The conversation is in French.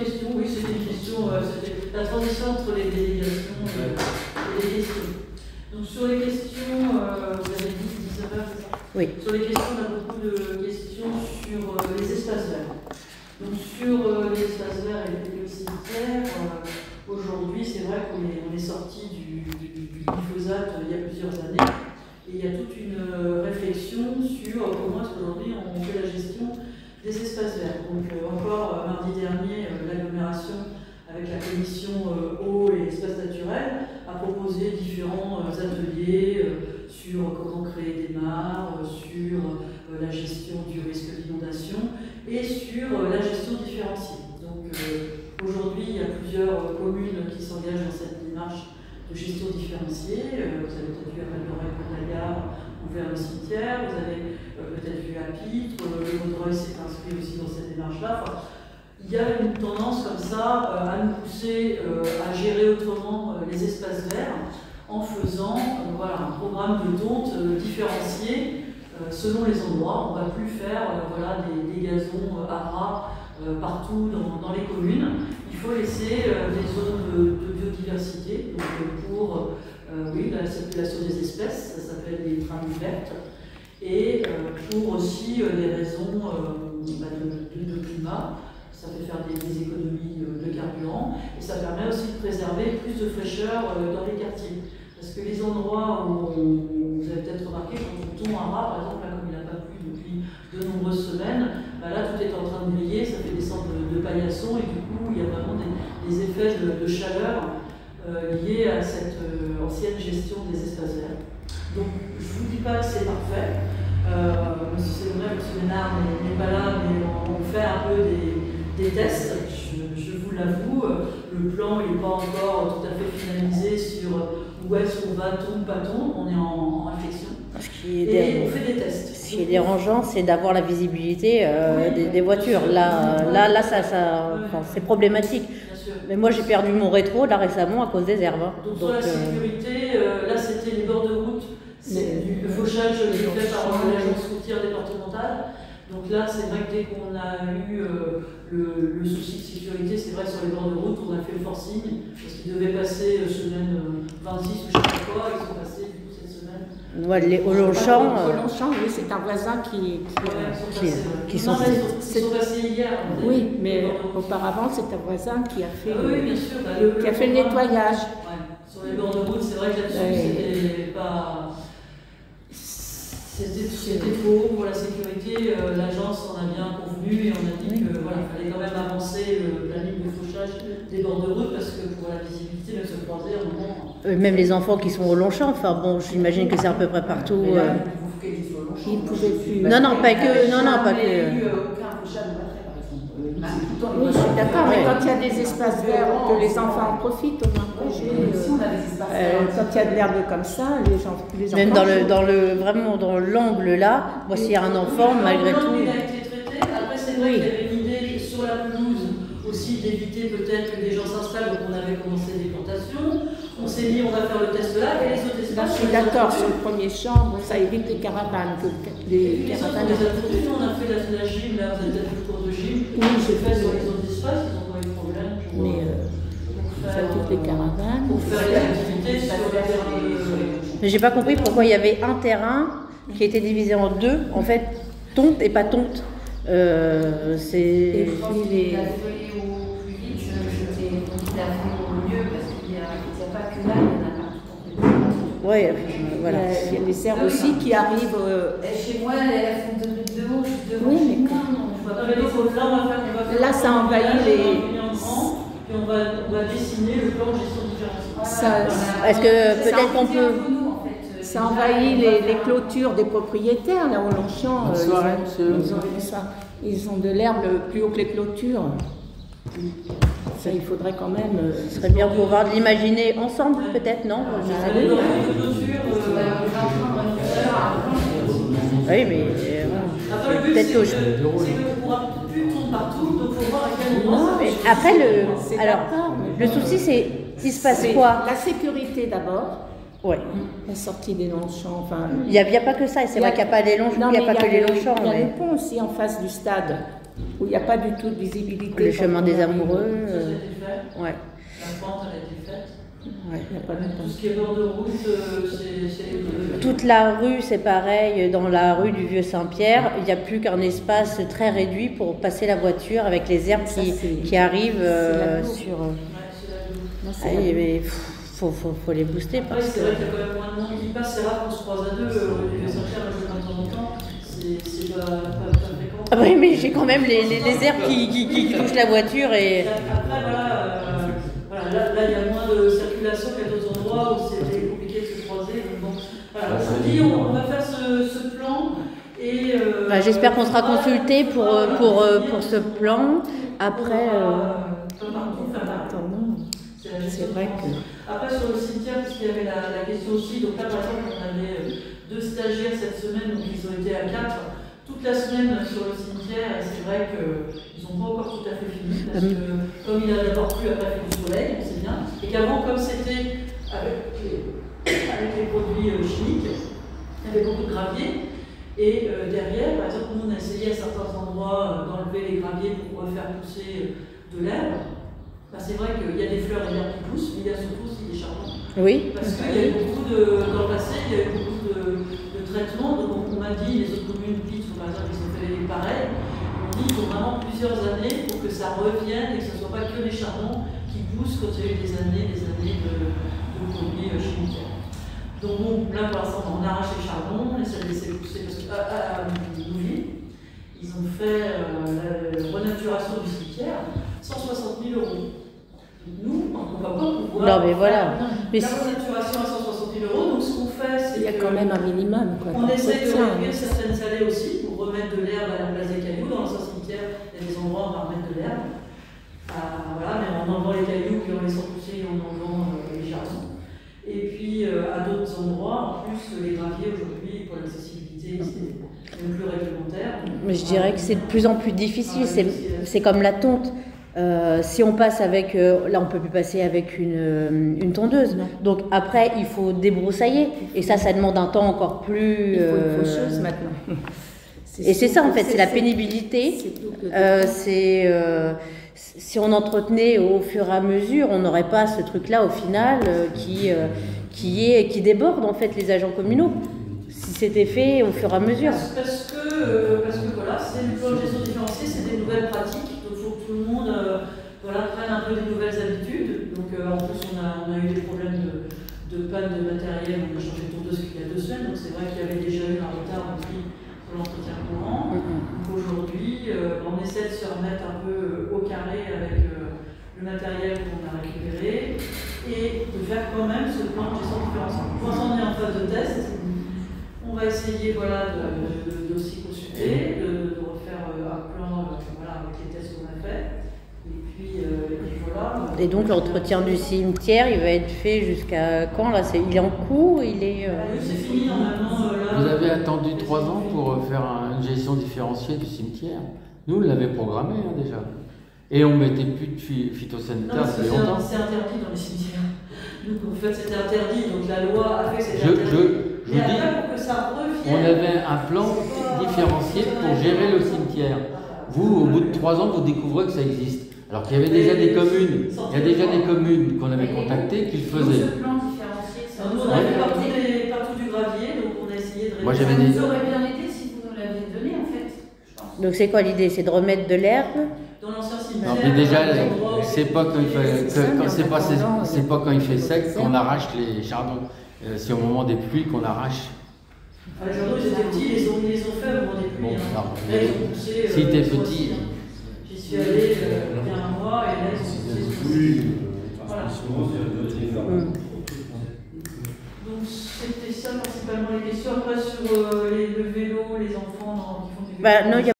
question, oui, c'était une question, c'était la transition entre les délégations et les questions. Donc sur les questions, vous avez dit 19 heures, c'est ça? Oui. Sur les questions, on a beaucoup de questions sur les espaces verts. Donc sur les espaces verts et les cimetières, aujourd'hui, c'est vrai qu'on est sorti du glyphosate il y a plusieurs années. Et il y a toute une réflexion sur comment est-ce qu'aujourd'hui on fait la gestion des espaces verts. Donc encore mardi dernier, l'agglomération avec la commission eau et espaces naturels a proposé différents ateliers sur comment créer des mares, sur la gestion du risque d'inondation et sur la gestion différenciée. Donc aujourd'hui, il y a plusieurs communes qui s'engagent dans cette démarche de gestion différenciée. Vous avez peut-être vu à Val-d'Oreille, Côte-d'Agard, ouvert le cimetière, vous avez peut-être vu à Pitre, le Vaudreuil s'est inscrit aussi dans cette démarche-là. Enfin, il y a une tendance comme ça à nous pousser à gérer autrement les espaces verts en faisant voilà, un programme de tonte différencié selon les endroits. On ne va plus faire voilà, des gazons à ras partout dans les communes. Il faut laisser des zones de biodiversité donc pour oui, la circulation des espèces, ça s'appelle les trames vertes, et pour aussi des raisons de climat. Ça fait faire des économies de carburant et ça permet aussi de préserver plus de fraîcheur dans les quartiers. Parce que les endroits où vous avez peut-être remarqué, quand on tombe un rat, par exemple, là, comme il n'a pas plu depuis de nombreuses semaines, bah là tout est en train de briller, ça fait des sortes de paillassons et du coup il y a vraiment des effets de chaleur liés à cette ancienne gestion des espaces verts. Donc je ne vous dis pas que c'est parfait. C'est vrai que M. Ménard n'est pas là, mais on fait un peu des tests, je vous l'avoue. Le plan n'est pas encore tout à fait finalisé sur où est-ce qu'on va, tombe, pas tombe. On est en réflexion. Et on fait des tests. Ce qui est dérangeant, c'est d'avoir la visibilité des voitures. Là, c'est problémaque. Mais moi, j'ai perdu mon rétro là récemment à cause des herbes. Donc sur la sécurité, là, c'était les bords de route. C'est du fauchage fait par l'agence routière départementale. Donc là, c'est vrai que dès qu'on a eu le souci de sécurité, c'est vrai sur les bords de route, on a fait le forcing, parce qu'ils devaient passer semaine 26 ou je ne sais pas quoi, ils sont passés du coup cette semaine. Ouais, au Longchamp, oui, c'est un voisin qui sont passés hier. Oui, mais auparavant, c'est un voisin qui a fait, oui, bien sûr, qui a fait le nettoyage. Ouais. Sur les bords de route, c'est vrai que là-dessus, c'était pas... C'était faux pour la sécurité, l'agence en a bien convenu et on a dit que voilà, il fallait quand même avancer la ligne de fauchage des bords de route parce que pour la visibilité, même se croiser à un moment. Même les enfants qui sont au Longchamp, enfin bon, j'imagine que c'est à peu près partout. Ils ne pouvaient plus. Non, pas que. Non, pas que. Aucun fauchage de batterie, par exemple. Oui, je suis d'accord, mais quand il y a des espaces verts, que les enfants en profitent, au moins. Quand il y a de l'herbe comme ça, les enfants. Même vraiment dans l'angle là, moi s'il y a un enfant, malgré tout. Il a été traité. Après, c'est vrai qu'il y avait une idée sur la pelouse aussi d'éviter peut-être que des gens s'installent, donc on avait commencé des plantations. On s'est dit on va faire le test là et les autres espaces. Je suis d'accord sur le premier champ, ça évite les caravanes. Les caravanes, on a fait la gym, là vous avez peut-être le cours de gym. Oui, j'ai fait sur les autres espaces, ils n'ont pas eu de problème. Mais ça évite les caravanes. Pour faire les activités sur le terrain. Mais j'ai pas compris pourquoi il y avait un terrain qui était divisé en deux, en fait, tonte et pas tonte. C'est. Oui, voilà. Il y a des herbes aussi qui arrivent. Chez moi, elles font 2 mètres de haut, juste devant. Oui, mais là, ça envahit les. Puis on va dessiner le plan de gestion différentielle. Est-ce que peut-être qu'on peut. Ça envahit les clôtures des propriétaires, là au Longchamp. Ils ont de l'herbe plus haut que les clôtures. Ça, il faudrait quand même. Ce serait bien pour voir de l'imaginer ensemble, peut-être, non? Oui, mais peut-être que c'est qu'on pourra plus tourner partout, donc il faut voir à quel moment. Après, le souci, c'est il se passe quoi? La sécurité d'abord. Ouais. La sortie des Longchamps. Enfin, il n'y a pas que ça, c'est vrai qu'il n'y a pas les Longchamps, il n'y a pas que les Longchamps. Il y a le pont aussi en face du stade. Où il n'y a pas du tout de visibilité. Le chemin des amoureux. Ça a été fait. Ouais. La pente, elle a été faite. Ouais. Il n'y a pas de Tout ce qui est bord de route, c'est... Toute la rue, c'est pareil. Dans la rue du Vieux-Saint-Pierre, il n'y a plus qu'un espace très réduit pour passer la voiture avec les herbes qui arrivent sur... Mais faut les booster. Après, parce c'est que... vrai qu'il y a quand même moins de monde qui passe. C'est rare qu'on se croise à deux. Le Vieux-Saint-Pierre, de temps en temps, c'est pas fréquent. Ah oui, mais j'ai quand même les herbes qui touchent la voiture. Et... Après, là, il y a moins de circulation qu'à d'autres endroits où c'est compliqué de se croiser. Donc, voilà, je vous dis, on va faire ce plan. Et j'espère qu'on sera consulté pour ce plan. Après, c'est vrai que... Après, sur le cimetière, parce qu'il y avait la question aussi, donc là, par exemple, on avait 2 stagiaires cette semaine, donc ils ont été à 4 toute la semaine sur le cimetière, et c'est vrai qu'ils n'ont pas encore tout à fait fini, parce que comme il a d'abord plu, après il fait du soleil, on sait bien, et qu'avant, comme c'était avec les produits chimiques, il y avait beaucoup de gravier, et derrière, par exemple, nous on a essayé à certains endroits d'enlever les graviers pour refaire pousser de l'herbe. C'est vrai qu'il y a des fleurs et des herbes qui poussent, mais il y a surtout aussi des charbons. Oui. Parce qu'il y a eu beaucoup dans le passé, il y a eu beaucoup de traitements. Donc on m'a dit, les autres communes, Pitts, par exemple, ils ont fait les pareils. On dit qu'il faut vraiment plusieurs années pour que ça revienne et que ce ne soit pas que les charbons qui poussent quand il y a eu des années de produits chimiques. Donc bon, là pour l'instant, on arrache les charbons, on essaie de laisser pousser. Parce qu'à Nouville, ils ont fait la renaturation du cimetière, 160 000 €. Nous, on ne va pas pouvoir. Non, mais voilà. La renaturation à 160 000 €. Donc, ce qu'on fait, c'est. Il y a quand même un minimum. On essaie de réduire certaines allées aussi pour remettre de l'herbe à la place des cailloux. Dans l'ancien cimetière, il y a des endroits où on va remettre de l'herbe. Voilà, mais en enlevant les cailloux, puis en laissant pousser et en enlevant les charbons. Et puis, à d'autres endroits, en plus, les graviers aujourd'hui, pour l'accessibilité, c'est même plus réglementaire. Mais je dirais que c'est de plus en plus difficile. C'est comme la tonte. Si on passe avec, là on peut plus passer avec une tondeuse. Non. Donc après il faut débroussailler et ça demande un temps encore plus. Il faut une faucheuse maintenant. Et c'est ça en fait, c'est la pénibilité. Si on entretenait au fur et à mesure, on n'aurait pas ce truc-là au final qui déborde en fait les agents communaux. Si c'était fait au fur et à mesure. Parce que voilà, c'est une plan de gestion différenciée, c'est des nouvelles pratiques. Tout le monde prenne un peu des nouvelles habitudes. Donc en plus on a eu des problèmes de panne de matériel, on a changé de tondeuse il y a 2 semaines, donc c'est vrai qu'il y avait déjà eu un retard aussi pour l'entretien courant. Donc aujourd'hui on essaie de se remettre un peu au carré avec le matériel qu'on a récupéré et de faire quand même ce plan de gestion différenciée. Pour l'instant on est en phase de test, on va essayer de aussi consulter, de refaire un plan avec les tests qu'on a fait. Et puis voilà. Et donc l'entretien du cimetière, il va être fait jusqu'à quand là? Il est en cours, il est. Oui, c'est fini normalement. Vous avez attendu 3 ans pour faire une gestion différenciée du cimetière. Nous, on l'avait programmé déjà. Et on mettait plus de phytosanitaires depuis longtemps. C'est interdit dans les cimetières. Donc en fait c'était interdit, donc la loi a fait que c'était interdit. Je vous dis, pour que ça revienne, on avait un plan différencié pour gérer le cimetière. Vous, au bout de 3 ans, vous découvrez que ça existe. Alors qu'il y avait déjà des communes, qu'on avait contactées qui le faisaient. Ce plan différencié, nous on avait partout du gravier, donc on a essayé de. Moi j'avais des. Ça aurait bien été si vous nous l'aviez donné en fait, je pense. Donc c'est quoi l'idée? C'est de remettre de l'herbe? Dans l'ancien cimetière. Non, mais déjà, c'est pas quand il fait sec qu'on arrache les chardons. C'est au moment des pluies qu'on arrache. Les chardons, ils étaient petits, ils les ont fait au moment des pluies. Bon, là, ils ont poussé. Si t'es petit. J'y suis allé il y a un mois et là, ils ont poussé. Voilà. Donc, c'était ça principalement les questions. Après, sur le vélo, les enfants qui font du vélo. Non,